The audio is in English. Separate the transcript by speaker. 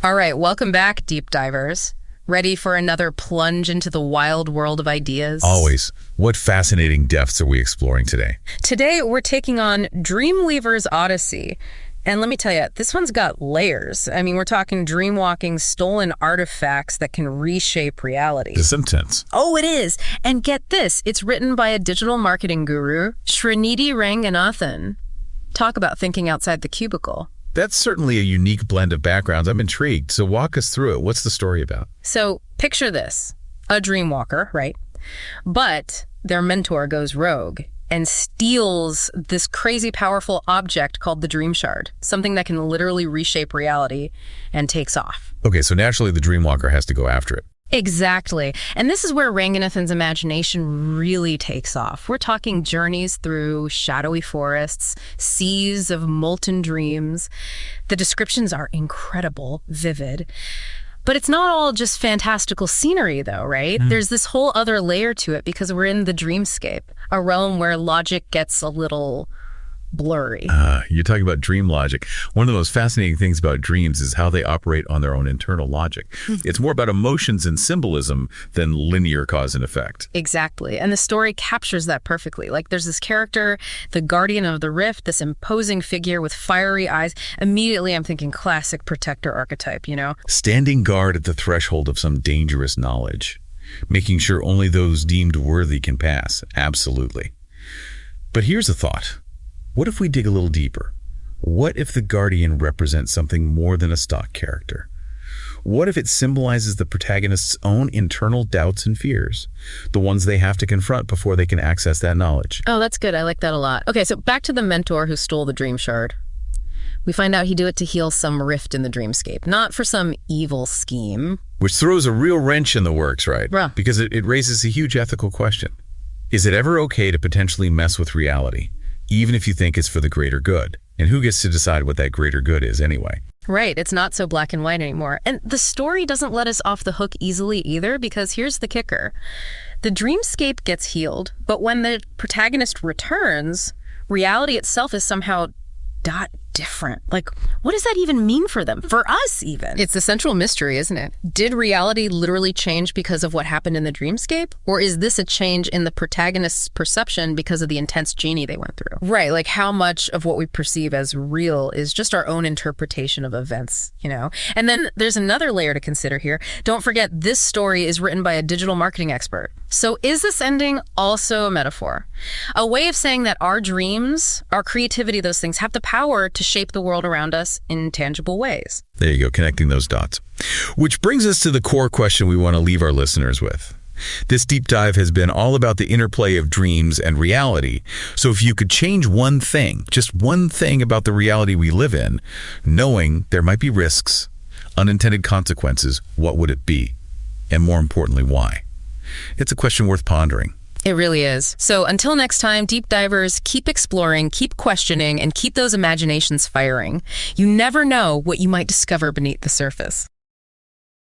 Speaker 1: All right, welcome back, deep divers. Ready for another plunge into the wild world of ideas?
Speaker 2: Always. What fascinating depths are we exploring today?
Speaker 1: Today, we're taking on Dreamweaver's Odyssey. And let me tell you, this one's got layers. I mean, we're talking dreamwalking, stolen artifacts that can reshape reality.
Speaker 2: It's intense.
Speaker 1: Oh, it is. And get this, it's written by a digital marketing guru, Srinidhi Ranganathan. Talk about thinking outside the cubicle.
Speaker 2: That's certainly a unique blend of backgrounds. I'm intrigued. So walk us through it. What's the story about?
Speaker 1: So picture this, a dreamwalker, right? But their mentor goes rogue and steals this crazy powerful object called the Dream Shard, something that can literally reshape reality, and takes off.
Speaker 2: Okay, so naturally the Dreamwalker has to go after it.
Speaker 1: Exactly. And this is where Ranganathan's imagination really takes off. We're talking journeys through shadowy forests, seas of molten dreams. The descriptions are incredible, vivid. But it's not all just fantastical scenery, though, right? There's this whole other layer to it because we're in the dreamscape, a realm where logic gets a little blurry.
Speaker 2: You're talking about dream logic. One of the most fascinating things about dreams is how they operate on their own internal logic. It's more about emotions and symbolism than linear cause and effect.
Speaker 1: Exactly. And the story captures that perfectly. Like, there's this character, the guardian of the rift, this imposing figure with fiery eyes. Immediately, I'm thinking classic protector archetype, you know?
Speaker 2: Standing guard at the threshold of some dangerous knowledge, making sure only those deemed worthy can pass. Absolutely. But here's a thought. What if we dig a little deeper? What if the Guardian represents something more than a stock character? What if it symbolizes the protagonist's own internal doubts and fears, the ones they have to confront before they can access that knowledge?
Speaker 1: Oh, that's good. I like that a lot. Okay, so back to the mentor who stole the Dream Shard. We find out he did it to heal some rift in the dreamscape, not for some evil scheme.
Speaker 2: Which throws a real wrench in the works, right?
Speaker 1: Right.
Speaker 2: Because it raises a huge ethical question. Is it ever okay to potentially mess with reality, even if you think it's for the greater good? And who gets to decide what that greater good is anyway?
Speaker 1: Right, it's not so black and white anymore. And the story doesn't let us off the hook easily either, because here's the kicker. The dreamscape gets healed, but when the protagonist returns, reality itself is somehow different. Like, what does that even mean for them? For us, even. It's the central mystery, isn't it? Did reality literally change because of what happened in the dreamscape? Or is this a change in the protagonist's perception because of the intense journey they went through? Right, like how much of what we perceive as real is just our own interpretation of events, you know? And then there's another layer to consider here. Don't forget, this story is written by a digital marketing expert. So is this ending also a metaphor? A way of saying that our dreams, our creativity, those things have the power to shape the world around us in tangible ways.
Speaker 2: There you go, connecting those dots. Which brings us to the core question we want to leave our listeners with. This deep dive has been all about the interplay of dreams and reality. So if you could change one thing, just one thing about the reality we live in, knowing there might be risks, unintended consequences, what would it be? And more importantly, why? It's a question worth pondering.
Speaker 1: It really is. So until next time, deep divers, keep exploring, keep questioning, and keep those imaginations firing. You never know what you might discover beneath the surface.